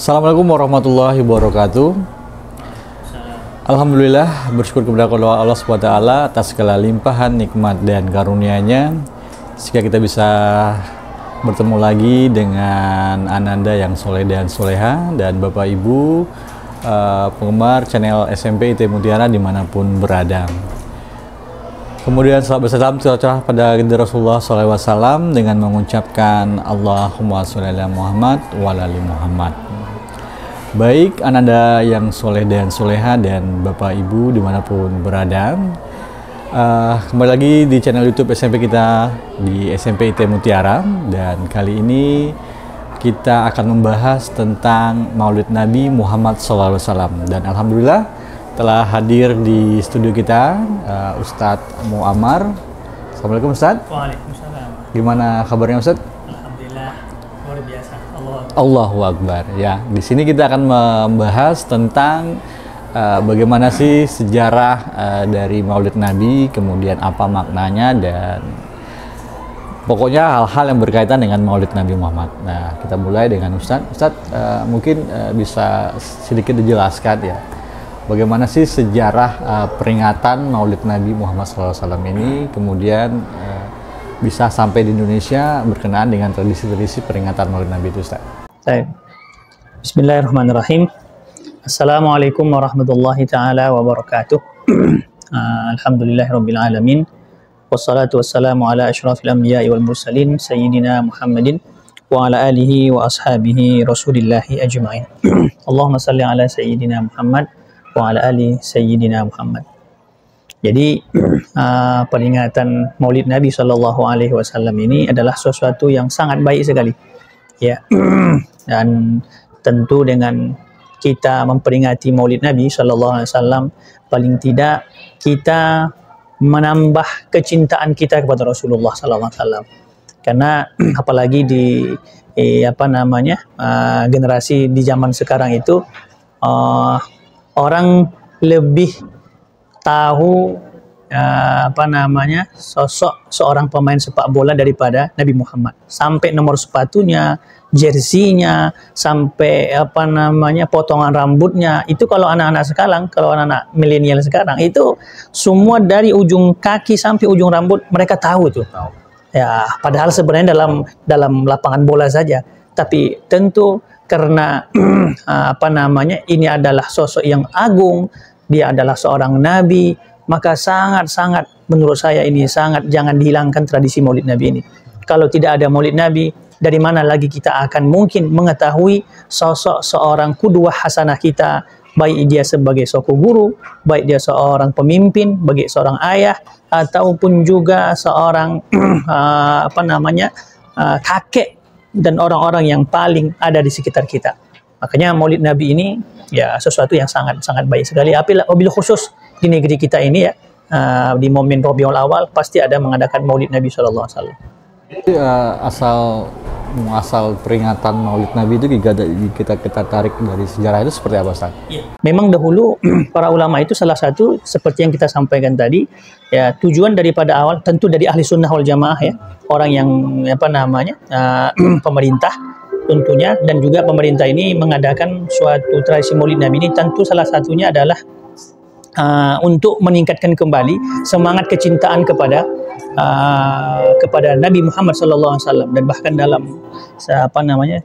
Assalamualaikum warahmatullahi wabarakatuh. Alhamdulillah, bersyukur kepada Allah SWT atas segala limpahan nikmat dan karunia-Nya sehingga kita bisa bertemu lagi dengan Ananda yang soleh dan soleha dan Bapak Ibu penggemar channel SMP IT Mutiara dimanapun berada. Kemudian salam bersalam pada Rasulullah SAW dengan mengucapkan Allahumma sholli ala Muhammad wa ala ali Muhammad. Baik Ananda yang soleh dan soleha dan Bapak Ibu dimanapun berada, kembali lagi di channel YouTube SMP kita di SMP IT Mutiara, dan kali ini kita akan membahas tentang Maulid Nabi Muhammad SAW. Dan Alhamdulillah telah hadir di studio kita Ustadz Muammar. Assalamualaikum Ustadz. Waalaikumsalam. Gimana kabarnya Ustadz? Alhamdulillah luar biasa. Allahu Akbar. Ya, di sini kita akan membahas tentang bagaimana sih sejarah dari Maulid Nabi, kemudian apa maknanya, dan pokoknya hal-hal yang berkaitan dengan Maulid Nabi Muhammad. Nah, kita mulai dengan Ustadz. Ustadz mungkin bisa sedikit dijelaskan ya, bagaimana sih sejarah peringatan Maulid Nabi Muhammad SAW ini, kemudian bisa sampai di Indonesia berkenaan dengan tradisi-tradisi peringatan Maulid Nabi itu, Ustaz. Baik. Bismillahirrahmanirrahim. Assalamualaikum warahmatullahi taala wabarakatuh. Alhamdulillahirabbil alamin. Wassalatu wassalamu ala asyrafil anbiya'i wal mursalin sayyidina Muhammadin wa ala alihi wa ashabihi rasulillahi ajma'in. Allahumma salli ala sayyidina Muhammad wa ala ali sayyidina Muhammad. Jadi peringatan Maulid Nabi Shallallahu Alaihi Wasallam ini adalah sesuatu yang sangat baik sekali, ya. Dan tentu dengan kita memperingati Maulid Nabi Shallallahu Alaihi Wasallam, paling tidak kita menambah kecintaan kita kepada Rasulullah Sallallahu Alaihi Wasallam. Karena apalagi di generasi di zaman sekarang itu orang lebih tahu sosok seorang pemain sepak bola daripada Nabi Muhammad, sampai nomor sepatunya, jersinya, sampai potongan rambutnya. Itu kalau anak-anak sekarang, kalau anak-anak milenial sekarang itu semua dari ujung kaki sampai ujung rambut mereka tahu tuh. Ya, padahal sebenarnya dalam lapangan bola saja, tapi tentu karena ini adalah sosok yang agung, dia adalah seorang nabi, maka sangat-sangat menurut saya ini sangat jangan dihilangkan tradisi Maulid Nabi ini. Kalau tidak ada Maulid Nabi, dari mana lagi kita akan mungkin mengetahui sosok seorang qudwah hasanah kita, baik dia sebagai sosok guru, baik dia seorang pemimpin, bagi seorang ayah, ataupun juga seorang kakek dan orang-orang yang paling ada di sekitar kita. Makanya Maulid Nabi ini ya sesuatu yang sangat-sangat baik sekali. Apabila khusus di negeri kita ini ya, di momen Rabiul Awal pasti ada mengadakan Maulid Nabi Sallallahu Alaihi Wasallam. Asal peringatan Maulid Nabi itu kita tarik dari sejarah itu seperti apa, Ustaz? Ya. Memang dahulu para ulama itu salah satu seperti yang kita sampaikan tadi, ya tujuan daripada awal tentu dari ahli sunnah wal jamaah ya, orang yang pemerintah tentunya, dan juga pemerintah ini mengadakan suatu tradisi Maulid Nabi ini tentu salah satunya adalah untuk meningkatkan kembali semangat kecintaan kepada Nabi Muhammad SAW. Dan bahkan dalam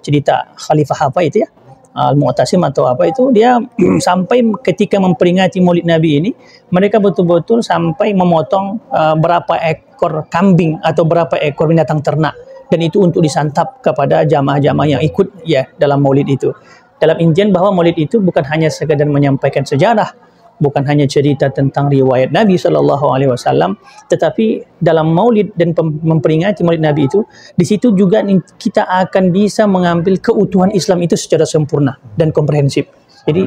cerita Khalifah apa itu ya, Al-Mu'tasim atau apa itu, dia sampai ketika memperingati Maulid Nabi ini mereka betul-betul sampai memotong berapa ekor kambing atau berapa ekor binatang ternak, dan itu untuk disantap kepada jamaah-jamaah yang ikut ya dalam Maulid itu. Dalam intian bahwa Maulid itu bukan hanya sekedar menyampaikan sejarah, bukan hanya cerita tentang riwayat Nabi Shallallahu Alaihi Wasallam, tetapi dalam Maulid dan memperingati Maulid Nabi itu, di situ juga kita akan bisa mengambil keutuhan Islam itu secara sempurna dan komprehensif. Jadi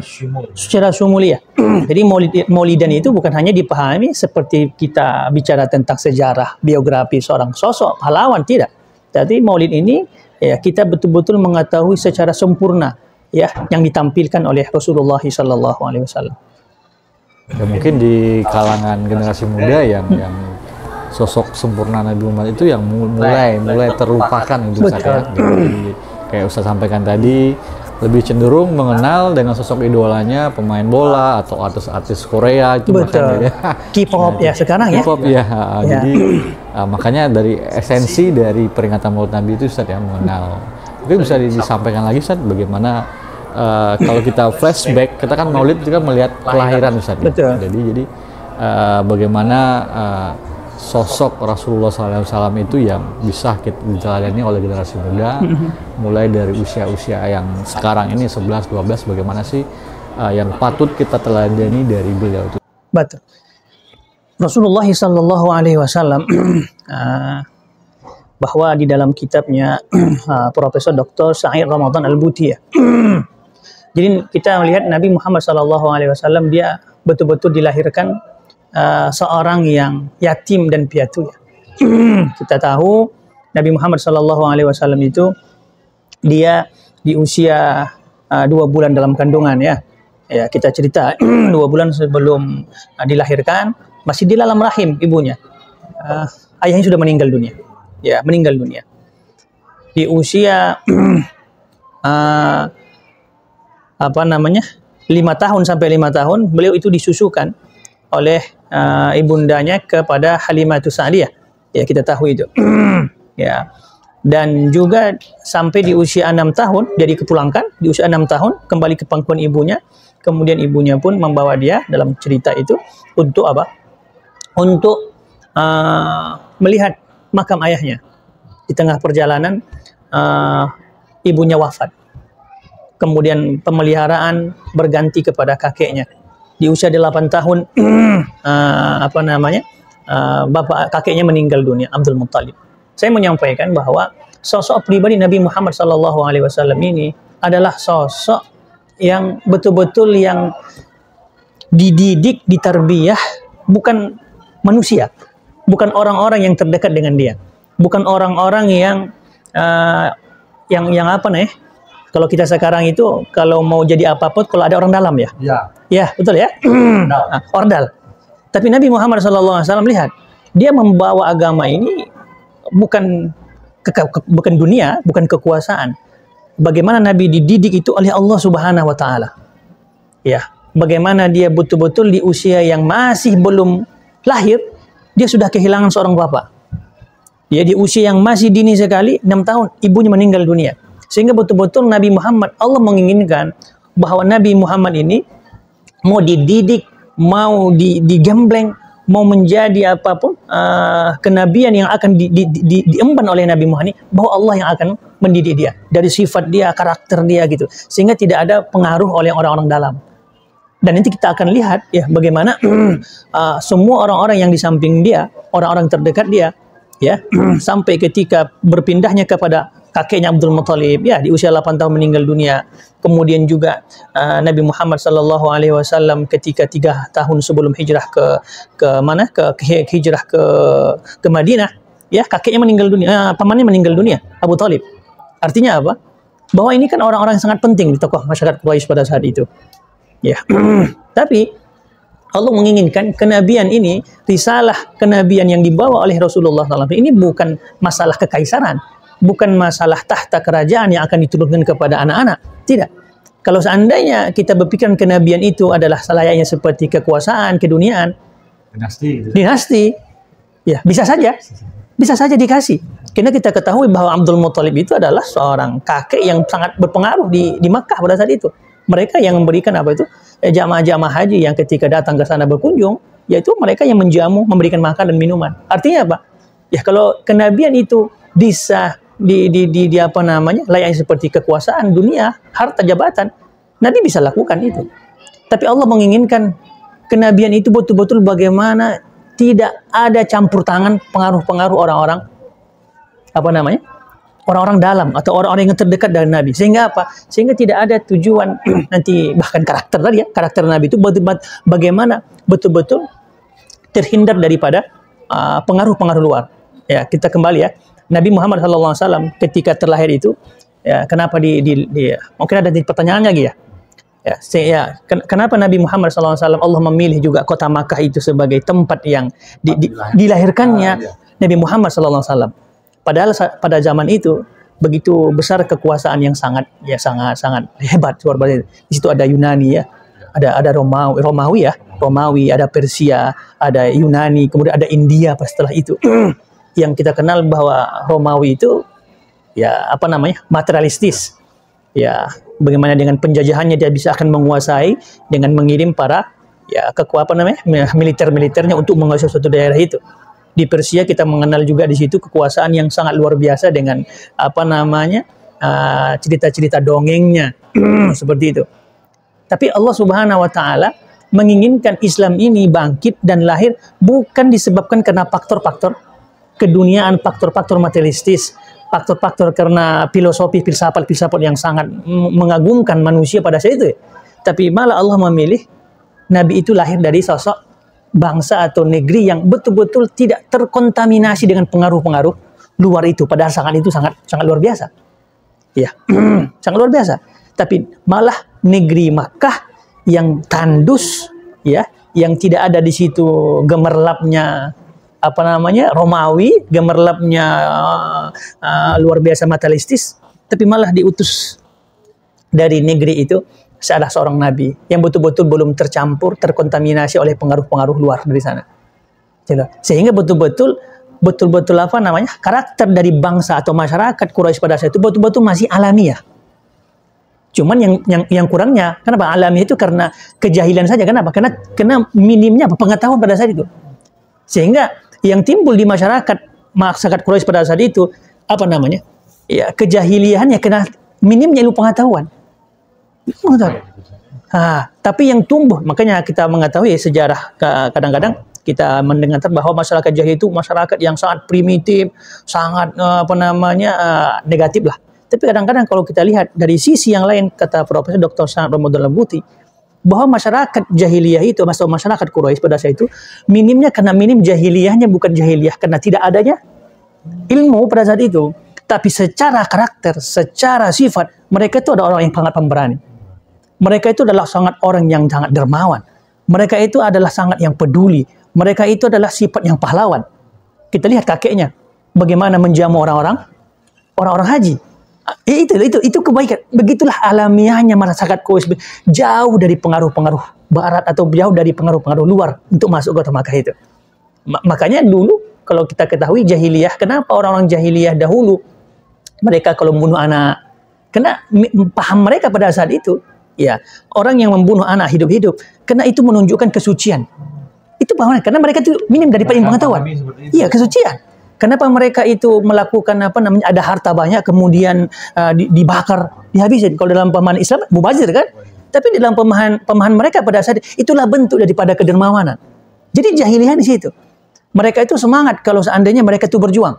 secara sumulia. Jadi Maulidan itu bukan hanya dipahami seperti kita bicara tentang sejarah biografi seorang sosok pahlawan, tidak. Jadi Maulid ini ya kita betul-betul mengetahui secara sempurna ya yang ditampilkan oleh Rasulullah Shallallahu Alaihi Wasallam. Ya, mungkin di kalangan generasi muda yang sosok sempurna Nabi Muhammad itu yang mulai terlupakan gitu, kayak Ustaz sampaikan tadi, lebih cenderung mengenal dengan sosok idolanya pemain bola atau artis-artis Korea itu Betul. K-pop ya sekarang ya. K-pop ya. Jadi makanya dari esensi dari peringatan Maulid Nabi itu Ustaz ya, mengenal. Mungkin bisa disampaikan lagi Ustaz bagaimana kalau kita flashback, kita kan Maulid itu kan melihat kelahiran Ustaz. Betul. Jadi bagaimana sosok Rasulullah SAW itu yang bisa kita diteladani oleh generasi muda, mulai dari usia-usia yang sekarang ini 11-12, bagaimana sih yang patut kita teladani dari beliau itu? Betul. Rasulullah SAW bahwa di dalam kitabnya Profesor Dr. Sa'id Ramadan Al-Buti ya. Jadi kita melihat Nabi Muhammad SAW dia betul-betul dilahirkan seorang yang yatim dan piatu ya. Kita tahu Nabi Muhammad SAW itu dia di usia 2 bulan dalam kandungan ya. Ya kita cerita 2 bulan sebelum dilahirkan masih di dalam rahim ibunya. Ayahnya sudah meninggal dunia. Ya meninggal dunia. Di usia 5 tahun sampai 5 tahun beliau itu disusukan oleh ibundanya kepada Halimatus Sa'diyah. Ya kita tahu itu. Ya. Dan juga sampai di usia 6 tahun dia dikepulangkan, di usia 6 tahun kembali ke pangkuan ibunya. Kemudian ibunya pun membawa dia dalam cerita itu untuk apa? Untuk melihat makam ayahnya. Di tengah perjalanan ibunya wafat. Kemudian pemeliharaan berganti kepada kakeknya. Di usia 8 tahun bapak kakeknya meninggal dunia, Abdul Muttalib. Saya menyampaikan bahwa sosok pribadi Nabi Muhammad SAW ini adalah sosok yang betul-betul yang dididik, ditarbiyah, bukan manusia, bukan orang-orang yang terdekat dengan dia, bukan orang-orang yang kalau kita sekarang itu kalau mau jadi apapun kalau ada orang dalam ya. Ya, betul ya. Ordal. Tapi Nabi Muhammad SAW lihat, dia membawa agama ini bukan dunia, bukan kekuasaan. Bagaimana Nabi dididik itu oleh Allah Subhanahu wa taala. Ya, bagaimana dia betul-betul di usia yang masih belum lahir, dia sudah kehilangan seorang bapak. Ya, di usia yang masih dini sekali, 6 tahun, ibunya meninggal dunia. Sehingga betul-betul Nabi Muhammad, Allah menginginkan bahwa Nabi Muhammad ini mau dididik, mau digembleng, mau menjadi apapun kenabian yang akan diemban oleh Nabi Muhammad ini, bahwa Allah yang akan mendidik dia dari sifat dia, karakter dia gitu, sehingga tidak ada pengaruh oleh orang-orang dalam. Dan nanti kita akan lihat ya bagaimana semua orang-orang yang di samping dia, orang-orang terdekat dia, ya sampai ketika berpindahnya kepada kakeknya Abdul Muttalib ya di usia 8 tahun meninggal dunia. Kemudian juga Nabi Muhammad SAW ketika 3 tahun sebelum hijrah hijrah ke Madinah, ya kakeknya meninggal dunia, pamannya meninggal dunia, Abu Talib. Artinya apa? Bahwa ini kan orang-orang yang sangat penting di tokoh masyarakat Quraisy pada saat itu. Ya. Tapi Allah menginginkan kenabian ini, risalah kenabian yang dibawa oleh Rasulullah SAW ini bukan masalah kekaisaran, bukan masalah tahta kerajaan yang akan diturunkan kepada anak-anak. Tidak. Kalau seandainya kita berpikiran kenabian itu adalah selayaknya seperti kekuasaan, keduniaan, dinasti, ya bisa saja dikasih. Karena kita ketahui bahwa Abdul Muttalib itu adalah seorang kakek yang sangat berpengaruh di Makkah pada saat itu. Mereka yang memberikan apa itu jamaah-jamaah haji yang ketika datang ke sana berkunjung, yaitu mereka yang menjamu, memberikan makan dan minuman. Artinya apa? Ya kalau kenabian itu bisa layaknya seperti kekuasaan dunia, harta jabatan, Nabi bisa lakukan itu. Tapi Allah menginginkan kenabian itu betul-betul bagaimana tidak ada campur tangan pengaruh-pengaruh orang-orang orang-orang dalam atau orang-orang yang terdekat dari Nabi. Sehingga apa? Sehingga tidak ada tujuan nanti bahkan karakter tadi ya, karakter Nabi itu bagaimana betul-betul terhindar daripada pengaruh-pengaruh luar. Ya, kita kembali ya. Nabi Muhammad SAW ketika terlahir itu, ya, kenapa mungkin ada pertanyaan lagi ya? Kenapa Nabi Muhammad SAW Allah memilih juga kota Makkah itu sebagai tempat yang dilahirkannya Nabi Muhammad SAW? Padahal pada zaman itu begitu besar kekuasaan yang sangat sangat hebat luar biasa. Di situ ada Yunani ya, ada Romawi ya, ada Persia, ada Yunani, kemudian ada India setelah itu. Yang kita kenal bahwa Romawi itu ya materialistis. Ya, bagaimana dengan penjajahannya dia bisa akan menguasai dengan mengirim para militer-militernya untuk menguasai suatu daerah itu. Di Persia kita mengenal juga di situ kekuasaan yang sangat luar biasa dengan cerita-cerita dongengnya seperti itu. Tapi Allah Subhanahu wa taala menginginkan Islam ini bangkit dan lahir bukan disebabkan karena faktor-faktor keduniaan, faktor-faktor materialistis, faktor-faktor karena filosofi, filsafat yang sangat mengagumkan manusia pada saat itu. Tapi malah Allah memilih Nabi itu lahir dari sosok bangsa atau negeri yang betul-betul tidak terkontaminasi dengan pengaruh-pengaruh luar itu. Padahal sangat luar biasa. Ya, sangat luar biasa. Tapi malah negeri Makkah yang tandus, ya, yang tidak ada di situ gemerlapnya Romawi, gemerlapnya luar biasa materialistis, tapi malah diutus dari negeri itu adalah seorang nabi yang betul-betul belum terkontaminasi oleh pengaruh-pengaruh luar dari sana. Sehingga betul-betul karakter dari bangsa atau masyarakat Quraisy pada saat itu betul-betul masih alamiah. Cuman yang kurangnya, kenapa alamiah itu? Karena kejahilan saja. Kenapa? Karena minimnya pengetahuan pada saat itu. Sehingga yang timbul di masyarakat Quraisy pada saat itu ya kejahiliannya karena minimnya ilmu pengetahuan. Tapi yang tumbuh, makanya kita mengetahui sejarah, kadang-kadang kita mendengar bahwa masyarakat jahil itu masyarakat yang sangat primitif, sangat negatif lah. Tapi kadang-kadang kalau kita lihat dari sisi yang lain, kata Profesor Dr. Sanad Ramadan Al-Buti, bahwa masyarakat jahiliyah itu, masyarakat Quraisy pada saat itu minimnya karena minim jahiliyahnya, bukan jahiliyah karena tidak adanya ilmu pada saat itu, tapi secara karakter, secara sifat mereka itu adalah orang yang sangat pemberani. Mereka itu adalah orang yang sangat dermawan. Mereka itu adalah sangat yang peduli. Mereka itu adalah sifat yang pahlawan. Kita lihat kakeknya bagaimana menjamu orang-orang haji. Itu kebaikan. Begitulah alamiahnya masyarakat Quraisy, jauh dari pengaruh-pengaruh barat atau jauh dari pengaruh-pengaruh luar untuk masuk ke kota Makkah itu. Makanya dulu kalau kita ketahui jahiliyah, kenapa orang-orang jahiliyah dahulu mereka kalau membunuh anak, karena paham mereka pada saat itu, ya, orang yang membunuh anak hidup-hidup, karena itu menunjukkan kesucian. Itu paham, karena mereka itu minim daripada pengetahuan. Iya, kesucian. Kenapa mereka itu melakukan ada harta banyak kemudian dibakar, dihabisin? Kalau dalam pemahaman Islam mubazir kan? Tapi dalam pemahaman mereka pada saat itulah bentuk daripada kedermawanan. Jadi jahiliyah di situ. Mereka itu semangat kalau seandainya mereka itu berjuang.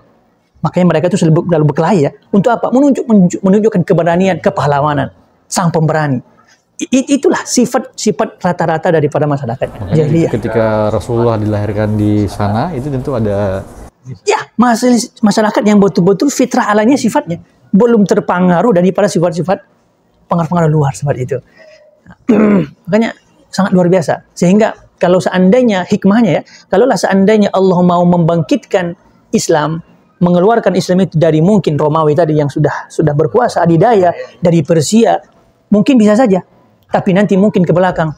Makanya mereka itu selalu berkelahi ya. Untuk apa? Menunjukkan keberanian, kepahlawanan, sang pemberani. Itulah sifat rata-rata daripada masyarakat jahiliyah. Ketika Rasulullah dilahirkan di sana, itu tentu ada ya masyarakat yang betul-betul fitrah alanya sifatnya belum terpengaruh daripada sifat-sifat pengaruh-pengaruh luar seperti itu. Makanya sangat luar biasa. Sehingga kalau seandainya hikmahnya ya, kalaulah seandainya Allah mau membangkitkan Islam, mengeluarkan Islam itu dari mungkin Romawi tadi yang sudah berkuasa adidaya, dari Persia, mungkin bisa saja. Tapi nanti mungkin ke belakang.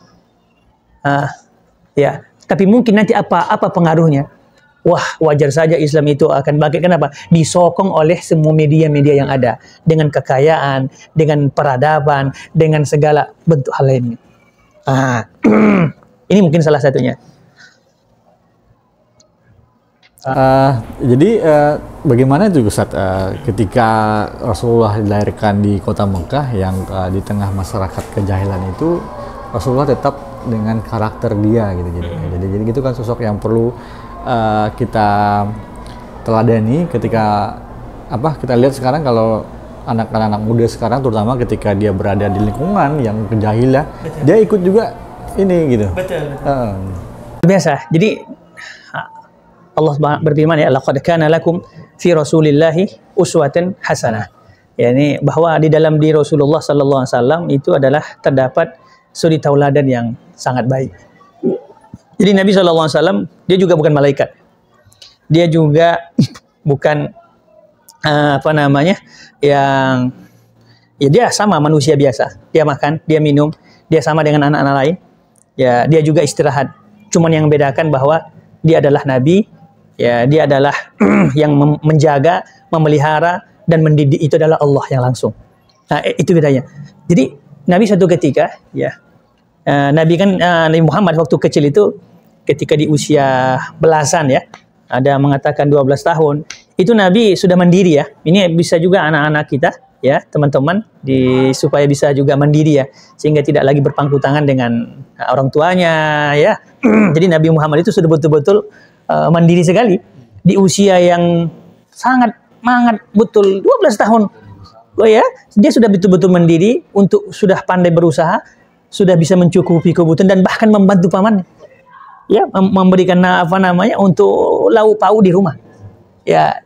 Ya, tapi mungkin nanti apa pengaruhnya? Wah, wajar saja Islam itu akan bangkit. Kenapa? Disokong oleh semua media-media yang ada. Dengan kekayaan, dengan peradaban, dengan segala bentuk hal lainnya. Ini mungkin salah satunya. Jadi bagaimana juga Ustaz ketika Rasulullah dilahirkan di kota Mekah yang di tengah masyarakat kejahilan itu, Rasulullah tetap dengan karakter dia gitu. Jadi itu kan sosok yang perlu kita teladani ketika kita lihat sekarang kalau anak-anak muda sekarang, terutama ketika dia berada di lingkungan yang kejahilan, dia ikut juga ini gitu. Betul. Biasa. Jadi Allah berfirman ya, laqad kana lakum fi Rasulillahi uswatun hasanah. Yani bahwa di dalam diri Rasulullah sallallahu alaihi wasallam itu adalah terdapat suri tauladan yang sangat baik. Jadi Nabi SAW dia juga bukan malaikat. Dia juga bukan apa namanya, yang ya dia sama manusia biasa. Dia makan, dia minum, dia sama dengan anak-anak lain. Ya, dia juga istirahat. Cuman yang membedakan bahwa dia adalah nabi, ya dia adalah yang menjaga, memelihara dan mendidik itu adalah Allah yang langsung. Nah, itu bedanya. Jadi Nabi suatu ketika, ya Nabi kan Nabi Muhammad waktu kecil itu ketika di usia belasan ya, ada mengatakan 12 tahun, itu Nabi sudah mandiri ya. Ini bisa juga anak-anak kita ya, teman-teman, supaya bisa juga mandiri ya, sehingga tidak lagi berpangku tangan dengan orang tuanya ya. Jadi Nabi Muhammad itu sudah betul-betul mandiri sekali di usia yang sangat betul 12 tahun. Oh ya, dia sudah betul-betul mandiri, sudah pandai berusaha, sudah bisa mencukupi kebutuhan dan bahkan membantu pamannya. Ya, memberikan apa namanya untuk lauk pauk di rumah. Ya,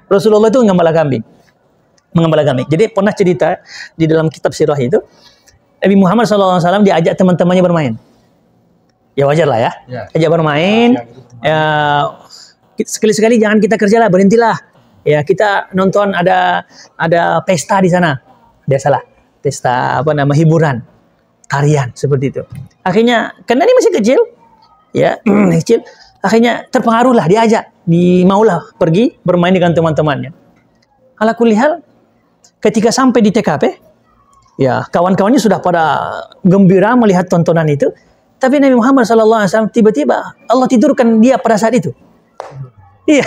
Rasulullah itu mengembala kambing. Jadi pernah cerita di dalam kitab sirah itu, Nabi Muhammad SAW diajak teman-temannya bermain. Ya wajar lah ya. Ajak bermain. Ya, sekali-sekali jangan kita kerja lah, berhentilah. Ya, kita nonton ada pesta di sana. Biasalah, pesta apa nama hiburan, tarian seperti itu. Akhirnya karena ini masih kecil, ya kecil, akhirnya terpengaruh lah, diajak, maulah pergi bermain dengan teman-temannya. Ala kulli hal, ketika sampai di TKP, ya kawan-kawannya sudah pada gembira melihat tontonan itu, tapi Nabi Muhammad SAW tiba-tiba Allah tidurkan dia pada saat itu. Iya,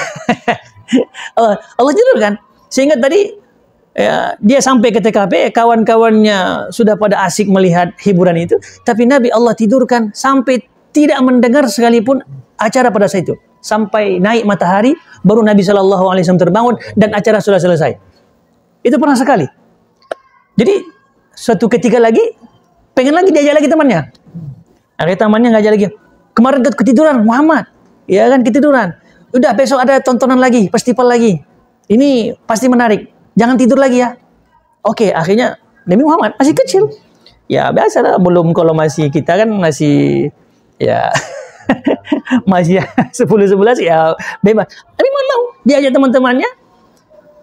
Allah tidurkan, sehingga tadi ya, dia sampai ke TKP, kawan-kawannya sudah pada asik melihat hiburan itu, tapi Nabi Allah tidurkan sampai tidak mendengar sekalipun acara pada saat itu. Sampai naik matahari, baru Nabi SAW terbangun dan acara sudah selesai. Itu pernah sekali. Jadi, suatu ketika lagi, pengen lagi diajak lagi temannya. Akhirnya temannya ngajak lagi. Kemarin ketiduran, Muhammad. Ya kan, ketiduran. Udah, besok ada tontonan lagi, festival lagi. Ini pasti menarik. Jangan tidur lagi ya. Oke, akhirnya Nabi Muhammad masih kecil. Ya, biasa lah. Belum, kalau masih kita kan masih ya masih 10-11 ya bebas. Tapi mau diajak teman-temannya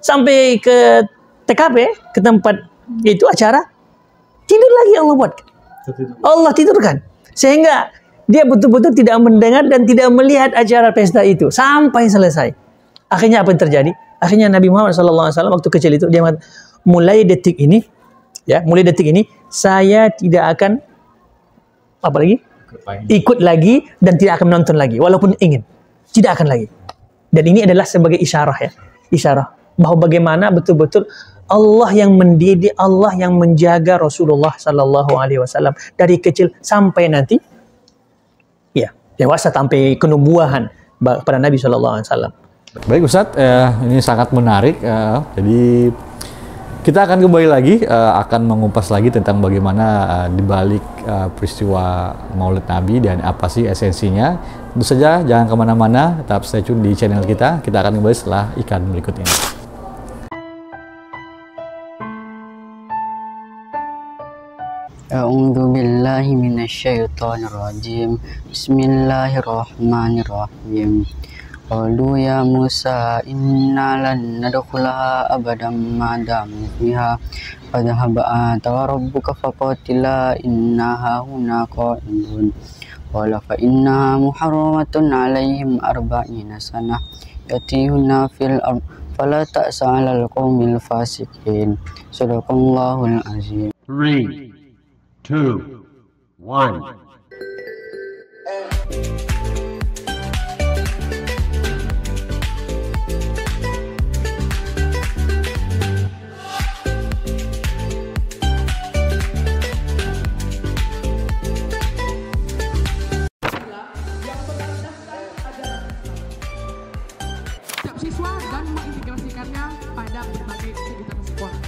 sampai ke TKP, ke tempat itu acara, tidur lagi Allah tidurkan, sehingga dia betul-betul tidak mendengar dan tidak melihat acara pesta itu sampai selesai. Akhirnya apa yang terjadi? Akhirnya Nabi Muhammad SAW waktu kecil itu dia mengatakan, mulai detik ini saya tidak akan ikut lagi dan tidak akan menonton lagi walaupun ingin, tidak akan lagi. Dan ini adalah sebagai isyarah bahwa bagaimana betul-betul Allah yang mendidik, Allah yang menjaga Rasulullah Sallallahu Alaihi Wasallam dari kecil sampai nanti ya dewasa, sampai kenubuahan pada Nabi Sallallahu Alaihi Wasallam. Baik Ustadz, ini sangat menarik. Jadi kita akan kembali lagi, akan mengupas lagi tentang bagaimana dibalik peristiwa Maulid Nabi dan apa sih esensinya. Tentu saja jangan kemana-mana, tetap stay tune di channel kita. Kita akan kembali setelah iklan berikut ini. A'udzu billahi minasyaitonir rajim. Bismillahirrahmanirrahim. Qalu ya Musa inna lan nadkhulaha abadan ma damu fiha fadhhab anta wa rabbuka faqatila inna hauna qa'imun. Qala fa inna muharramatun 'alaihim arba'ina sanah yatihuna fil ard fala ta'sa 'alal qaumil fasiqin. Shadaqallahul azim. 3, 2, 1. Siswa dan mengintegrasikannya pada berbagai kegiatan sekolah.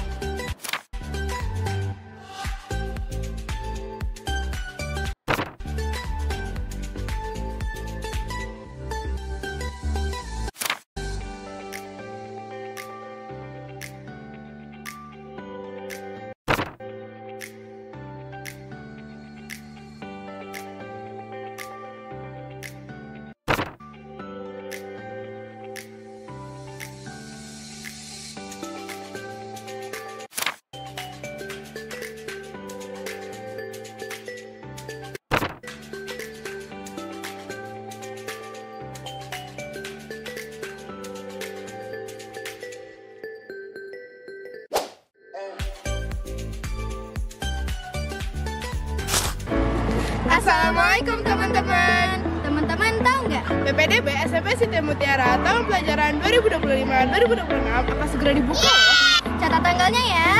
Assalamualaikum teman-teman. Teman-teman tahu nggak? PPDB SMP Siti Mutiara tahun pelajaran 2025-2026 akan segera dibuka loh. Catat tanggalnya ya.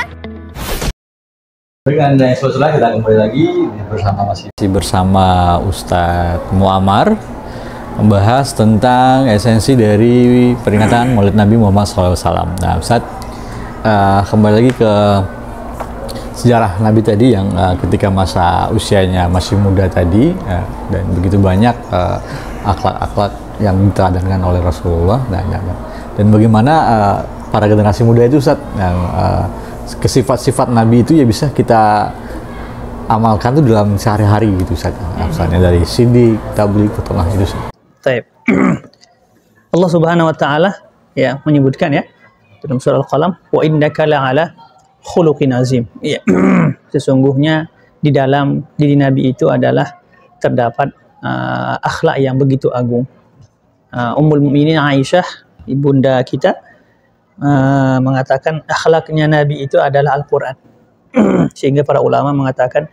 Dengan setelah kita kembali lagi masih bersama Ustadz Muammar membahas tentang esensi dari peringatan Maulid Nabi Muhammad SAW. Nah, Ustadz kembali lagi ke sejarah Nabi tadi yang ketika masa usianya masih muda tadi dan begitu banyak akhlak-akhlak yang diteladankan oleh Rasulullah dan bagaimana para generasi muda itu Ustaz yang kesifat-sifat Nabi itu ya bisa kita amalkan tuh dalam sehari-hari gitu Ustaz. Misalnya dari Siddiq, Tabligh, Fatonah itu Ustaz. Baik. Allah Subhanahu wa taala ya menyebutkan ya dalam surah Al-Qalam, wa innaka la'ala khuluqin azim. Ya. Sesungguhnya di dalam diri Nabi itu adalah terdapat akhlak yang begitu agung. Ummul Mukminin Aisyah, ibunda kita, mengatakan akhlaknya Nabi itu adalah Al-Quran. Sehingga para ulama mengatakan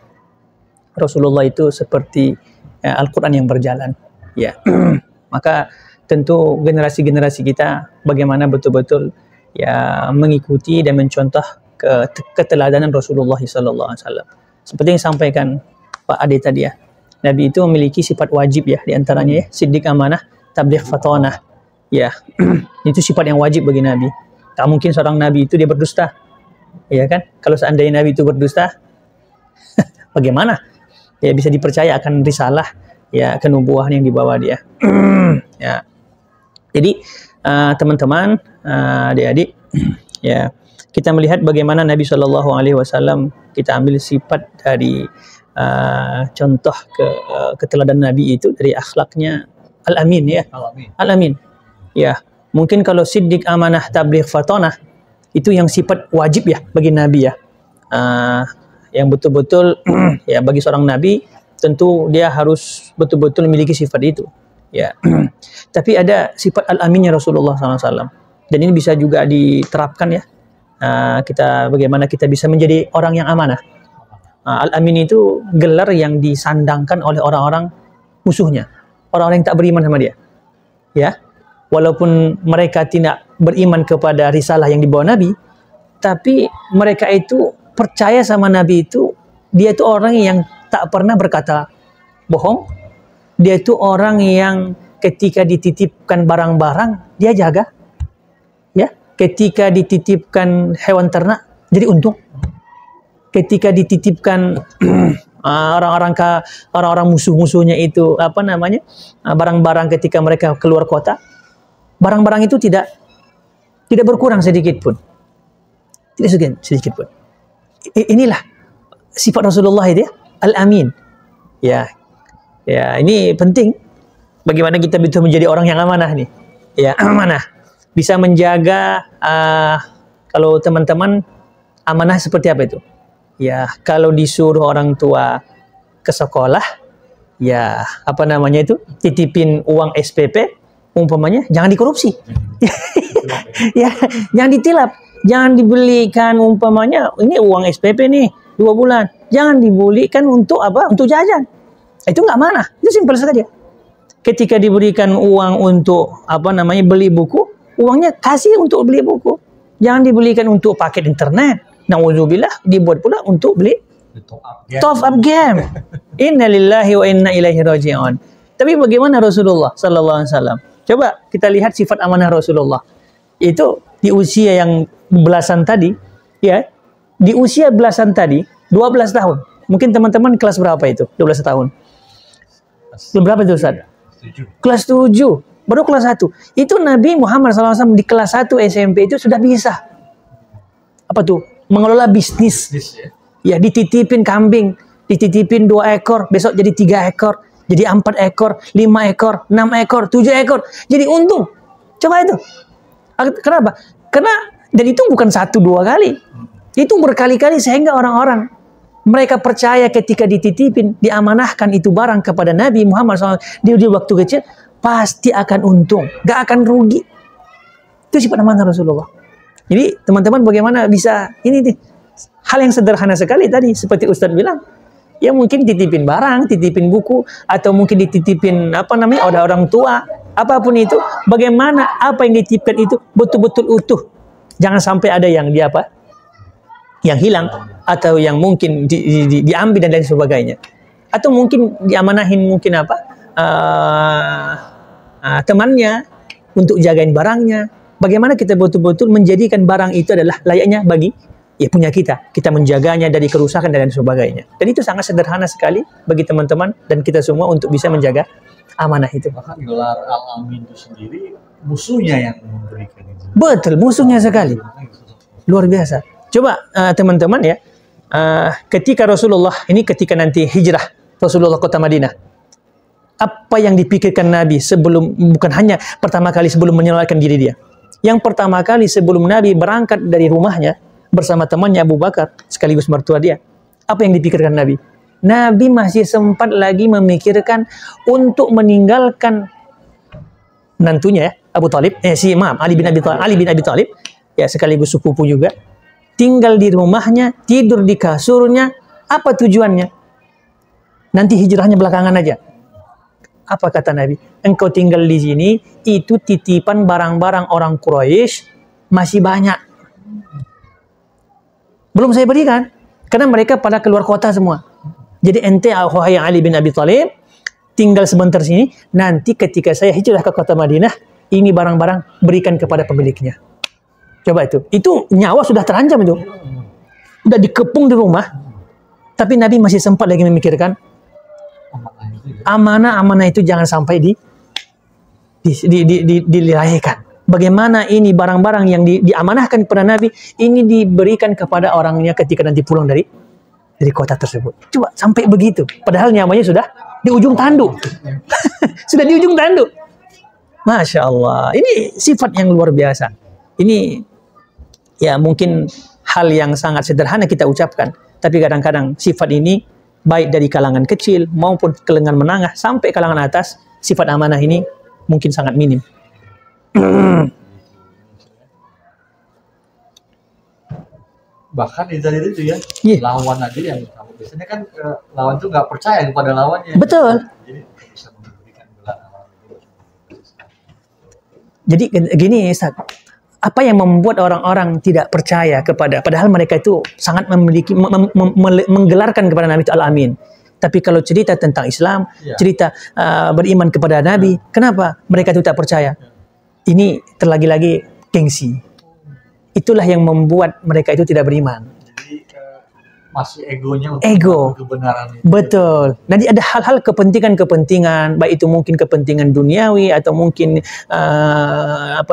Rasulullah itu seperti Al-Quran yang berjalan. Ya. Maka tentu generasi-generasi kita bagaimana betul-betul ya mengikuti dan mencontoh keteladanan Rasulullah SAW. Seperti yang disampaikan Pak Ade tadi ya, Nabi itu memiliki sifat wajib ya, diantaranya ya, Siddiq, amanah, Tabligh, Fatonah. Ya, itu sifat yang wajib bagi Nabi. Tak mungkin seorang Nabi itu dia berdusta, ya kan? Kalau seandainya Nabi itu berdusta, bagaimana? Ya bisa dipercaya akan risalah, ya kenubuahan yang dibawa dia. Ya, jadi teman-teman, adik-adik, ya. Kita melihat bagaimana Nabi Shallallahu Alaihi Wasallam kita ambil sifat dari contoh keteladanan Nabi itu dari akhlaknya Al-Amin ya. Al-Amin. Ya, mungkin kalau Siddiq, amanah, Tabligh, Fatonah itu yang sifat wajib ya bagi Nabi ya. Yang betul-betul ya bagi seorang Nabi tentu dia harus betul-betul memiliki sifat itu. Ya. Tapi ada sifat Al-Aminnya Rasulullah SAW dan ini bisa juga diterapkan ya. Bagaimana kita bisa menjadi orang yang amanah. Al-Amin itu gelar yang disandangkan oleh orang-orang musuhnya, orang-orang yang tak beriman sama dia. Ya, walaupun mereka tidak beriman kepada risalah yang dibawa Nabi, tapi mereka itu percaya sama Nabi itu. Dia itu orang yang tak pernah berkata bohong. Dia itu orang yang ketika dititipkan barang-barang dia jaga. Ya. Ketika dititipkan hewan ternak, jadi untung. Ketika dititipkan orang-orang musuh-musuhnya itu barang-barang ketika mereka keluar kota, barang-barang itu tidak berkurang sedikit pun, tidak sedikit pun. Inilah sifat Rasulullah itu ya, Al-Amin. Ya, ini penting. Bagaimana kita bisa menjadi orang yang amanah nih? Ya, amanah. Bisa menjaga, kalau teman-teman amanah seperti apa itu? Ya, kalau disuruh orang tua ke sekolah, ya titipin uang SPP, umpamanya jangan dikorupsi. Ya, jangan ditilap, jangan dibelikan umpamanya ini uang SPP nih 2 bulan, jangan dibelikan untuk apa? Untuk jajan. Itu nggak amanah, itu simpel saja. Ketika diberikan uang untuk beli buku, uangnya kasih untuk beli buku. Jangan dibelikan untuk paket internet. Nauzubillah, dibuat pula untuk beli top up game. Inna lillahi wa inna ilaihi raji'un. Tapi bagaimana Rasulullah sallallahu alaihi wasallam? Coba kita lihat sifat amanah Rasulullah. Itu di usia yang belasan tadi, ya. Di usia belasan tadi, 12 tahun. Mungkin teman-teman kelas berapa itu? 12 tahun. Berapa itu Ustaz? 7. Kelas 7. Baru kelas 1. Itu Nabi Muhammad SAW di kelas 1 SMP itu sudah bisa. Apa tuh? Mengelola bisnis. Ya, dititipin kambing. Dititipin 2 ekor. Besok jadi 3 ekor. Jadi 4 ekor. 5 ekor. 6 ekor. 7 ekor. Jadi untung. Coba itu. Kenapa? Dan itu bukan 1-2 kali. Itu berkali-kali sehingga orang-orang mereka percaya ketika dititipin, diamanahkan itu barang kepada Nabi Muhammad SAW di waktu kecil, pasti akan untung, gak akan rugi. Itu sifat amanah Rasulullah. Jadi teman-teman bagaimana bisa ini nih hal yang sederhana sekali tadi seperti Ustadz bilang, Ya mungkin titipin barang, titipin buku, atau mungkin dititipin apa namanya oleh orang tua, apapun itu. Bagaimana apa yang dititipkan itu betul-betul utuh. Jangan sampai ada yang yang hilang atau yang mungkin diambil dan lain sebagainya. Atau mungkin diamanahin mungkin temannya untuk jagain barangnya. Bagaimana kita betul-betul menjadikan barang itu adalah layaknya bagi punya kita. Kita menjaganya dari kerusakan dan lain sebagainya. Dan itu sangat sederhana sekali bagi teman-teman dan kita semua untuk bisa menjaga amanah itu. Bahkan gelar Al-Amin itu sendiri musuhnya yang memberikan itu. Betul, musuhnya sekali. Luar biasa. Coba teman-teman ya, ketika ketika nanti hijrah Rasulullah kota Madinah, apa yang dipikirkan Nabi bukan hanya pertama kali sebelum menyelamatkan diri dia. Yang pertama kali sebelum Nabi berangkat dari rumahnya bersama temannya Abu Bakar sekaligus mertua dia, apa yang dipikirkan Nabi? Nabi masih sempat lagi memikirkan untuk meninggalkan menantunya ya, Abu Talib, Ali bin Abi Talib, ya sekaligus sepupu juga. Tinggal di rumahnya, tidur di kasurnya, apa tujuannya? Nanti hijrahnya belakangan aja. Apa kata Nabi? Engkau tinggal di sini, itu titipan barang-barang orang Quraisy masih banyak. Belum saya berikan, karena mereka pada keluar kota semua. Jadi ente, wahai Ali bin Abi Talib, tinggal sebentar sini, nanti ketika saya hijrah ke kota Madinah, ini barang-barang berikan kepada pemiliknya. Coba itu nyawa sudah terancam itu. Udah dikepung di rumah, tapi Nabi masih sempat lagi memikirkan amanah itu jangan sampai dilalaikan. Bagaimana ini barang-barang yang diamanahkan kepada Nabi ini diberikan kepada orangnya ketika nanti pulang dari kota tersebut. Coba sampai begitu. Padahal nyawanya sudah di ujung tanduk. Sudah di ujung tanduk. Masya Allah. Ini sifat yang luar biasa. Ini ya mungkin hal yang sangat sederhana kita ucapkan. Tapi kadang-kadang sifat ini baik dari kalangan kecil maupun kalangan menengah sampai kalangan atas, sifat amanah ini mungkin sangat minim. Bahkan dari itu ya, lawan aja yang biasanya kan lawan itu nggak percaya kepada lawannya. Betul. Jadi bisa memberikan gelar. Jadi gini Ustaz, apa yang membuat orang-orang tidak percaya padahal mereka itu sangat menggelarkan kepada Nabi itu Al-Amin. Tapi kalau cerita tentang Islam, cerita beriman kepada Nabi, kenapa mereka itu tak percaya? Ini terlagi-lagi gengsi. Itulah yang membuat mereka itu tidak beriman. Jadi masih egonya untuk kebenaran itu. Betul. Nanti ada hal-hal kepentingan, baik itu mungkin kepentingan duniawi atau mungkin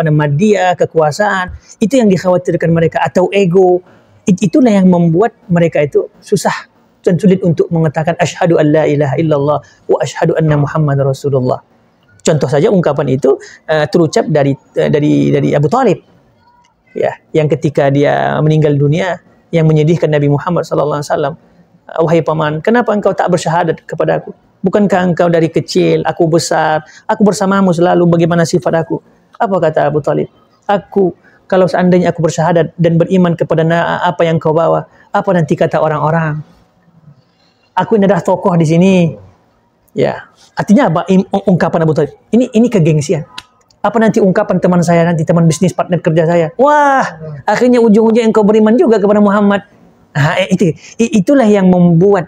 madya, kekuasaan. Itu yang dikhawatirkan mereka atau ego. Itulah yang membuat mereka itu susah dan sulit untuk mengatakan asyhadu an la ilaha illallah wa asyhadu anna Muhammadar Rasulullah. Contoh saja ungkapan itu terucap dari Abu Talib. Ya, yang ketika dia meninggal dunia yang menyedihkan Nabi Muhammad SAW. Wahai paman, kenapa engkau tak bersyahadat kepada aku? Bukankah engkau dari kecil, aku besar, aku bersamamu selalu, bagaimana sifat aku? Apa kata Abu Talib? Kalau seandainya aku bersyahadat dan beriman kepada apa yang kau bawa, apa nanti kata orang-orang? Aku ini adalah tokoh di sini. Ya, artinya apa? Ungkapan Abu Talib. Ini kegengsian. Apa nanti ungkapan teman saya, nanti teman bisnis partner kerja saya? Wah, akhirnya ujung-ujungnya engkau beriman juga kepada Muhammad. Nah, itulah yang membuat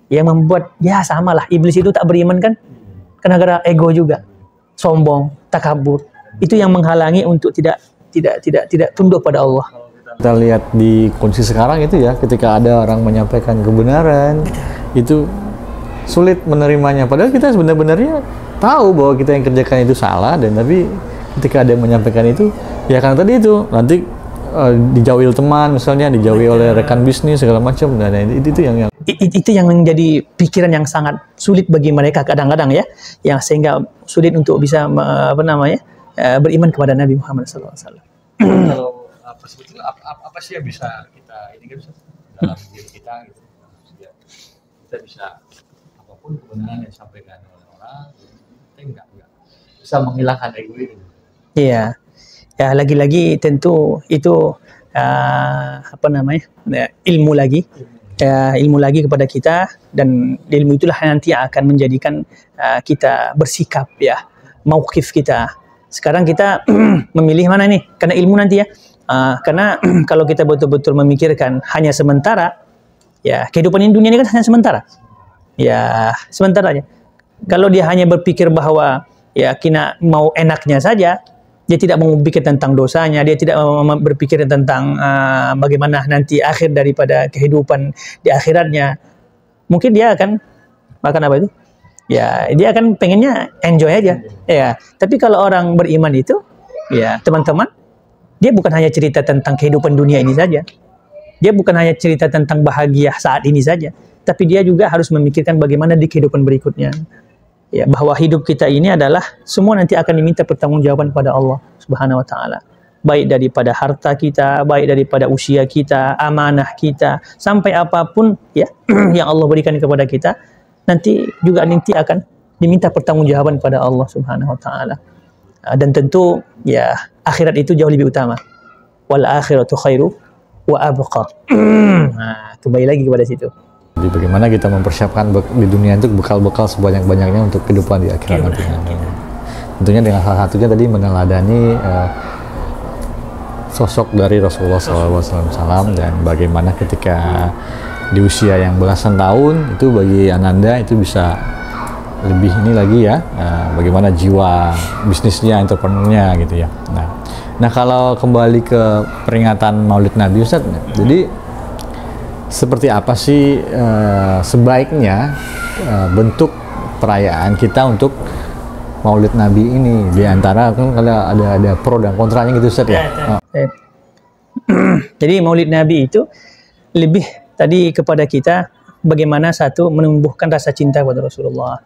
yang membuat ya samalah iblis itu tak beriman kan? Karena ego juga, sombong, takabur. Itu yang menghalangi untuk tidak tunduk pada Allah. Kita lihat di kondisi sekarang itu ya, ketika ada orang menyampaikan kebenaran itu sulit menerimanya. Padahal kita sebenarnya tahu bahwa kita yang kerjakan itu salah, dan tapi ketika ada yang menyampaikan itu, ya karena tadi itu nanti dijauhi teman, misalnya dijauhi oleh rekan bisnis segala macam, dan itu yang menjadi pikiran yang sangat sulit bagi mereka kadang-kadang ya, yang sehingga sulit untuk bisa beriman kepada Nabi Muhammad SAW. Kalau sebetulnya apa sih yang bisa kita ini kan dalam diri kita gitu, kita bisa apapun kebenaran yang disampaikan oleh orang, kita enggak bisa menghilangkan ego itu. Iya, ya lagi-lagi tentu itu ilmu lagi. ilmu lagi kepada kita, dan ilmu itulah nanti yang akan menjadikan kita bersikap ya, mauqif kita. Sekarang kita memilih mana nih? Karena ilmu nanti ya. Karena kalau kita betul-betul memikirkan hanya sementara, ya kehidupan ini dunia ini kan hanya sementara. Ya, sementara aja. Kalau dia hanya berpikir bahwa ya kina mau enaknya saja, dia tidak mau berpikir tentang dosanya, dia tidak mau berpikir tentang bagaimana nanti akhir daripada kehidupan di akhiratnya. Mungkin dia akan makan apa itu? Ya, dia akan pengennya enjoy aja. Ya, tapi kalau orang beriman itu, ya teman-teman, dia bukan hanya cerita tentang kehidupan dunia ini saja. Dia bukan hanya cerita tentang bahagia saat ini saja, tapi dia juga harus memikirkan bagaimana di kehidupan berikutnya. Ya, bahwa hidup kita ini adalah semua nanti akan diminta pertanggungjawaban pada Allah Subhanahu wa taala. Baik daripada harta kita, baik daripada usia kita, amanah kita, sampai apapun ya yang Allah berikan kepada kita, nanti juga akan diminta pertanggungjawaban pada Allah Subhanahu wa taala. Dan tentu ya akhirat itu jauh lebih utama. Wal akhiratu khairu wa abqa. Nah, kembali lagi kepada situ. Jadi bagaimana kita mempersiapkan di dunia itu bekal-bekal sebanyak-banyaknya untuk kehidupan di akhirat nanti. Tentunya dengan salah satunya tadi meneladani sosok dari Rasulullah SAW, dan bagaimana ketika di usia yang belasan tahun itu bagi Ananda itu bisa lebih ini lagi ya, bagaimana jiwa bisnisnya, entrepreneurnya gitu ya. Nah kalau kembali ke peringatan Maulid Nabi Ustaz, jadi seperti apa sih sebaiknya bentuk perayaan kita untuk Maulid Nabi ini? Di antara kan ada pro dan kontranya gitu Ustaz ya. Jadi Maulid Nabi itu lebih tadi kepada kita bagaimana satu menumbuhkan rasa cinta kepada Rasulullah.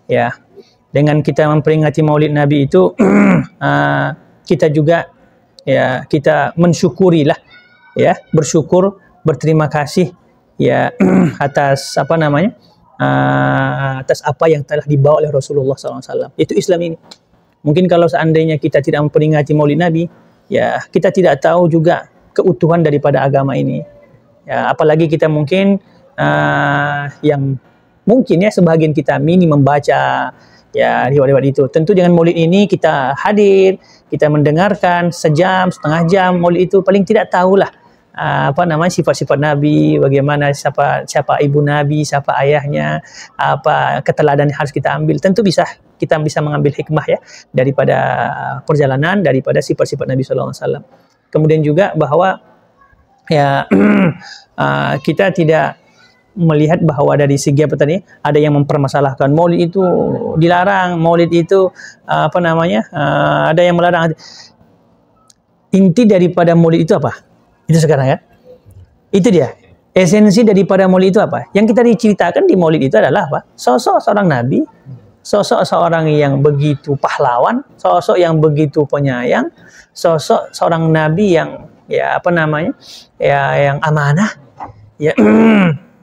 Ya, dengan kita memperingati Maulid Nabi itu kita juga ya kita mensyukurilah ya, bersyukur, berterima kasih ya atas atas apa yang telah dibawa oleh Rasulullah SAW. Itu Islam ini. Mungkin kalau seandainya kita tidak memperingati Maulid Nabi, ya kita tidak tahu juga keutuhan daripada agama ini. Ya, apalagi kita mungkin yang mungkin ya sebagian kita minim membaca ya riwayat-riwayat itu. Tentu dengan Maulid ini kita hadir, kita mendengarkan sejam, setengah jam Maulid itu, paling tidak tahulah sifat-sifat Nabi, bagaimana siapa ibu Nabi, siapa ayahnya, apa keteladanan yang harus kita ambil. Tentu kita bisa mengambil hikmah ya daripada perjalanan, daripada sifat-sifat Nabi SAW. Kemudian juga bahwa ya kita tidak melihat bahwa dari segi apa tadi ada yang mempermasalahkan Maulid itu dilarang, Maulid itu ada yang melarang. Inti daripada Maulid itu apa? Itu sekarang ya. Itu dia. Esensi daripada Maulid itu apa? Yang kita diceritakan di Maulid itu adalah apa? Sosok seorang nabi, sosok seorang yang begitu pahlawan, sosok yang begitu penyayang, sosok seorang nabi yang yang amanah. Ya.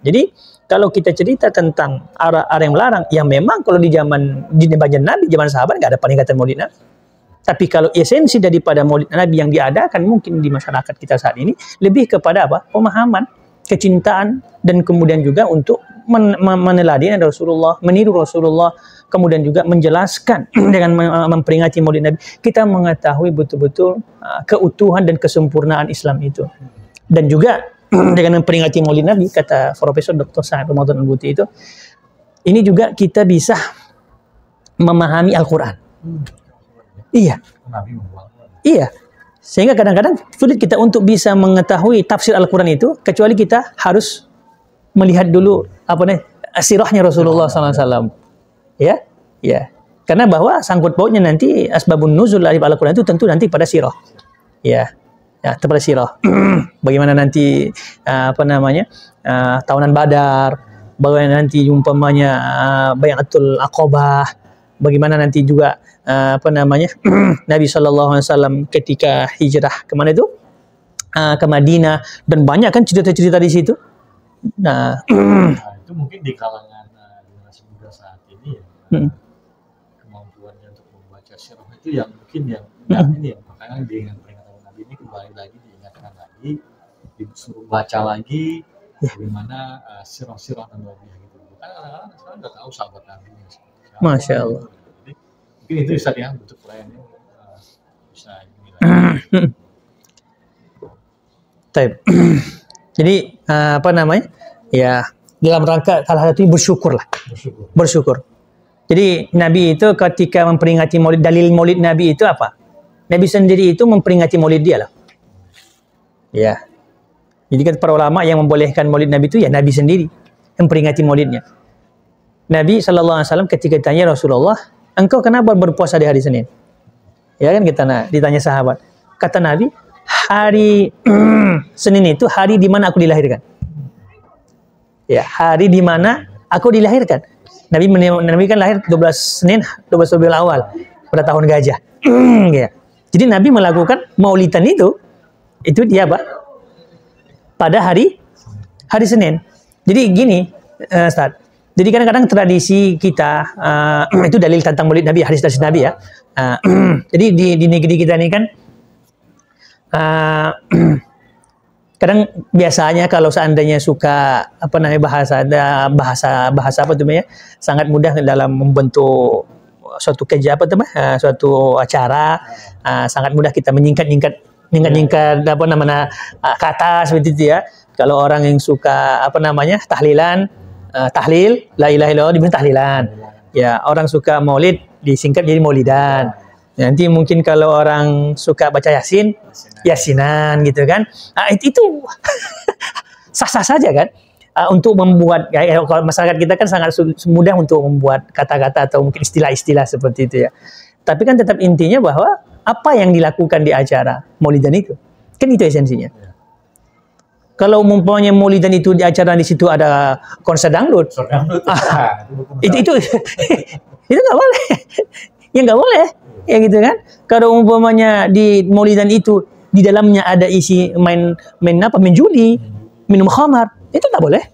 Jadi kalau kita cerita tentang arah yang melarang, yang memang kalau di zaman Nabi, zaman sahabat nggak ada peningkatan Maulid Nabi. Tapi kalau esensi daripada Maulid Nabi yang diadakan mungkin di masyarakat kita saat ini lebih kepada apa? Pemahaman, kecintaan, dan kemudian juga untuk meneladani Rasulullah, meniru Rasulullah, kemudian juga menjelaskan dengan memperingati Maulid Nabi, kita mengetahui betul-betul keutuhan dan kesempurnaan Islam itu. Dan juga dengan memperingati Maulid Nabi, kata Profesor Dr. Sa'ad Ramadan Al-Buti itu, ini juga kita bisa memahami Al-Quran. Iya. Iya. Sehingga kadang-kadang sulit kita untuk bisa mengetahui tafsir Al-Quran itu, kecuali kita harus melihat dulu sirahnya Rasulullah SAW. Ya, ya. Karena bahwa sangkut pautnya nanti asbabun nuzul dari Al-Quran itu tentu nanti pada sirah. Ya. Ya, kepada sirah. Bagaimana nanti tahunan Badar, bagaimana nanti umpamanya Bai'atul Aqabah, bagaimana nanti juga Nabi SAW ketika hijrah kemana itu? Ke Madinah, dan banyak kan cerita-cerita di situ. Nah, itu mungkin di kalangan generasi muda saat ini ya, kemampuannya untuk membaca sirah itu yang mungkin ini ya, makanya dengan peringatan Nabi ini kembali lagi diingatkan lagi, disuruh baca lagi, bagaimana sirah-sirah Nabi gitu. Kan kadang-kadang sekarang nggak tahu sahabat Nabi. Masya Allah. Mungkin itu Ustaz ya bentuk pelayanan bisa dinilai. Taib. Jadi apa namanya? Ya dalam rangka salah satu bersyukur. Bersyukur. Jadi Nabi itu ketika memperingati Maulid, dalil Maulid Nabi itu apa? Nabi sendiri itu memperingati Maulid dia lah. Ya. Jadi kan para ulama yang membolehkan Maulid Nabi itu ya Nabi sendiri memperingati Maulidnya. Nabi SAW ketika ditanya Rasulullah, engkau kenapa berpuasa di hari Senin? Ya kan ditanya sahabat. Kata Nabi, hari Senin itu hari di mana aku dilahirkan. Ya, hari di mana aku dilahirkan. Nabi kan lahir 12 Senin, 12 Rabiul Awal pada tahun gajah. Ya. Jadi Nabi melakukan Maulidan itu dia apa? Pada hari Senin. Jadi gini, Ustaz. Jadi kadang-kadang tradisi kita itu dalil tentang Maulid Nabi, hadis dari Nabi ya. Jadi di negeri kita ini kan kadang biasanya kalau seandainya suka apa namanya bahasa apa tuh ya, sangat mudah dalam membentuk suatu suatu acara, sangat mudah kita menyingkat apa namanya kata seperti itu ya. Kalau orang yang suka apa namanya tahlilan, tahlil la ilaha illallah dibilang tahlilan. Ya, orang suka maulid disingkat jadi maulidan. Nanti mungkin kalau orang suka baca yasin, yasinan gitu kan. Itu sah-sah saja kan. Untuk membuat, kalau masyarakat kita kan sangat mudah untuk membuat kata-kata atau mungkin istilah-istilah seperti itu ya. Tapi kan tetap intinya bahwa apa yang dilakukan di acara maulidan itu, kan itu esensinya. Kalau umpamanya maulidan itu di acara di situ ada konser dangdut, itu nggak boleh. Ya nggak boleh. Ya gitu kan. Kalau umpamanya di maulidan itu di dalamnya ada isi main judi, minum khamar, itu nggak boleh.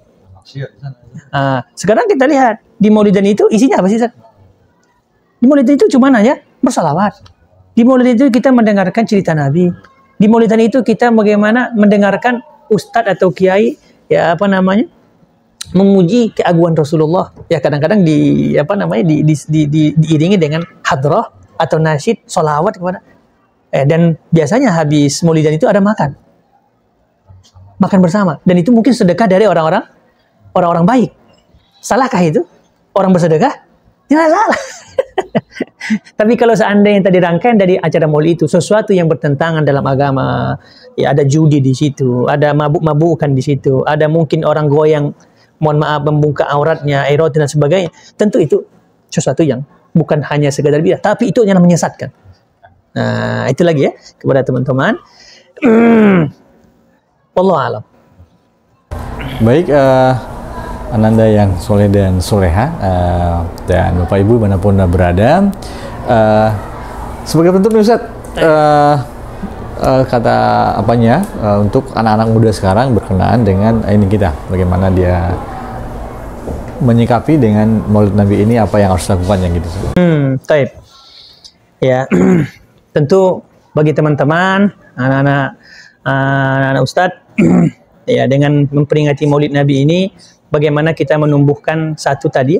Sekarang kita lihat di maulidan itu isinya apa sih? Di maulidan itu cuma hanya bersalawat. Di maulidan itu kita mendengarkan cerita Nabi. Di maulidan itu kita bagaimana mendengarkan ustadz atau kiai ya apa namanya memuji keagungan Rasulullah. Ya kadang-kadang diiringi dengan hadrah atau nasyid, sholawat kepada dan biasanya habis maulidan itu ada makan bersama, dan itu mungkin sedekah dari orang-orang baik. Salahkah itu orang bersedekah? Tidak salah. Tapi kalau seandainya tadi rangkaian dari acara maulid itu sesuatu yang bertentangan dalam agama, ya ada judi di situ, ada mabuk-mabukan di situ, ada mungkin orang goyang, mohon maaf, membuka auratnya, erotis dan sebagainya, tentu itu sesuatu yang bukan hanya sekadar bidah, tapi itu yang menyesatkan. Nah, itu lagi ya kepada teman-teman. Wallahu a'lam. Baik, Ananda yang soleh dan soleha, dan Bapak Ibu manapun berada, sebagai penutup nih Ustaz, kata apanya untuk anak-anak muda sekarang berkenaan dengan ini kita, bagaimana dia menyikapi dengan Maulid Nabi ini, apa yang harus dilakukannya gitu. Taib. Ya, tentu bagi teman-teman, anak-anak ustadz, ya dengan memperingati Maulid Nabi ini, bagaimana kita menumbuhkan satu tadi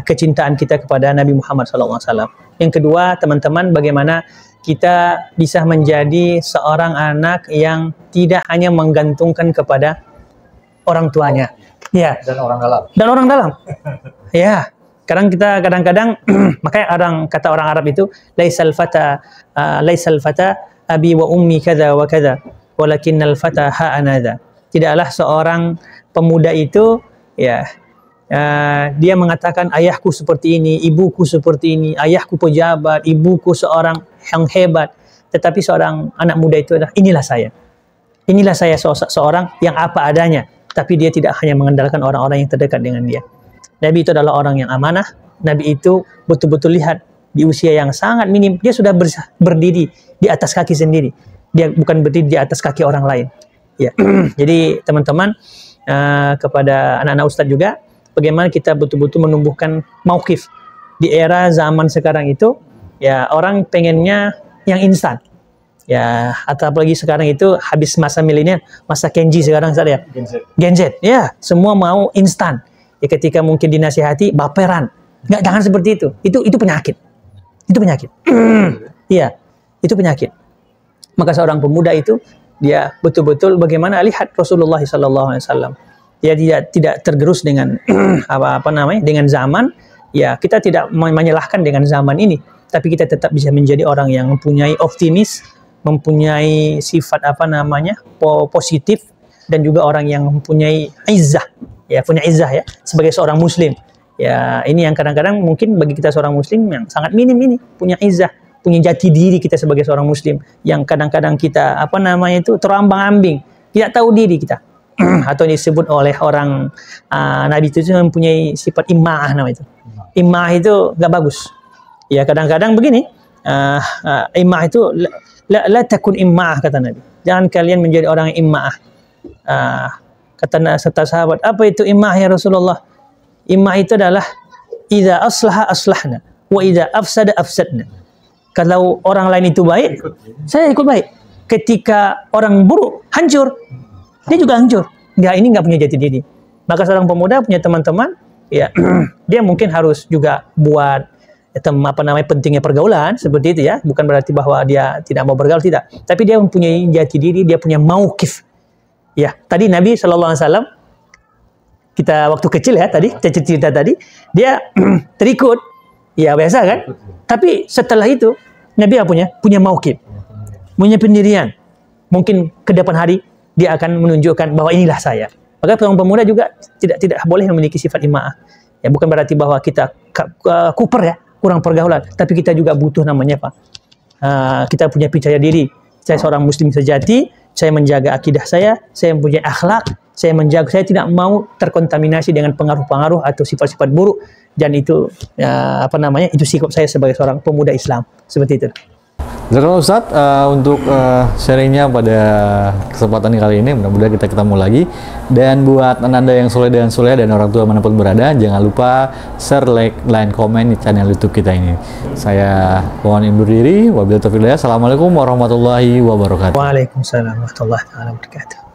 kecintaan kita kepada Nabi Muhammad SAW. Yang kedua, teman-teman, bagaimana kita bisa menjadi seorang anak yang tidak hanya menggantungkan kepada orang tuanya. Ya. Dan orang dalam. Ya. Kadang-kadang makanya kata orang Arab itu laisal fata abi wa ummi kadza wa kadza walakinnal fata ha anadha. Tidaklah seorang pemuda itu ya dia mengatakan ayahku seperti ini, ibuku seperti ini, ayahku pejabat, ibuku seorang yang hebat, tetapi seorang anak muda itu adalah inilah saya. Inilah saya seorang yang apa adanya. Tapi dia tidak hanya mengandalkan orang-orang yang terdekat dengan dia. Nabi itu adalah orang yang amanah. Nabi itu betul-betul lihat di usia yang sangat minim, dia sudah berdiri di atas kaki sendiri. Dia bukan berdiri di atas kaki orang lain. Ya. Jadi teman-teman, kepada anak-anak ustadz juga, bagaimana kita betul-betul menumbuhkan mauqif. Di era zaman sekarang itu, ya orang pengennya yang instan. Ya, atau apalagi sekarang itu habis masa milenial, masa Kenji sekarang saya Gen Z. Ya, semua mau instan. Ya, ketika mungkin dinasihati baperan. Nggak, jangan seperti itu. Itu penyakit. Itu penyakit. Iya, itu penyakit. Maka seorang pemuda itu dia betul-betul bagaimana lihat Rasulullah SAW. Dia tidak tergerus dengan dengan zaman. Ya, kita tidak menyalahkan dengan zaman ini, tapi kita tetap bisa menjadi orang yang mempunyai optimis, mempunyai sifat positif, dan juga orang yang mempunyai izzah, ya, punya izzah ya sebagai seorang muslim. Ya, ini yang kadang-kadang mungkin bagi kita seorang muslim yang sangat minim ini, punya izzah, punya jati diri kita sebagai seorang muslim yang kadang-kadang kita terombang-ambing, tidak tahu diri kita. Atau disebut oleh orang Nabi itu mempunyai sifat ima'ah, nama itu. Ima'ah itu gak bagus. Ya, kadang-kadang begini, ima'ah itu la takun imma'ah, kata Nabi. Jangan kalian menjadi orang yang imma'ah. Kata sahabat, apa itu imma'ah ya Rasulullah? Imma'ah itu adalah idza aslaha aslahna wa idza afsada afsadna. Kalau orang lain itu baik, saya ikut baik. Ketika orang buruk, hancur, dia juga hancur. Ini nggak punya jati diri. Maka seorang pemuda punya teman-teman, ya dia mungkin harus juga buat pentingnya pergaulan seperti itu ya. Bukan berarti bahwa dia tidak mau bergaul, tidak. Tapi dia mempunyai jati diri, dia punya mauqif. Ya, tadi Nabi SAW, kita waktu kecil ya tadi, cerita tadi, dia terikut, ya biasa kan. Tapi setelah itu Nabi punya mauqif, punya pendirian. Mungkin ke depan hari dia akan menunjukkan bahwa inilah saya. Maka seorang pemuda juga tidak boleh memiliki sifat ima'ah. Ya, bukan berarti bahwa kita kuper ya, kurang pergaulan, tapi kita juga butuh kita punya percaya diri. Saya seorang muslim sejati, saya menjaga akidah saya mempunyai akhlak, saya tidak mau terkontaminasi dengan pengaruh-pengaruh atau sifat-sifat buruk, dan itu itu sikap saya sebagai seorang pemuda Islam, seperti itu. Jazakallah Ustadz untuk sharingnya pada kesempatan kali ini. Mudah-mudahan kita ketemu lagi. Dan buat Anda yang soleh dan soleha dan orang tua manapun berada, jangan lupa share, like, komen di channel YouTube kita ini. Saya mohon undur diri. Wabillahi taufiq wal hidayah. Assalamualaikum warahmatullahi wabarakatuh. Waalaikumsalam warahmatullahi wabarakatuh.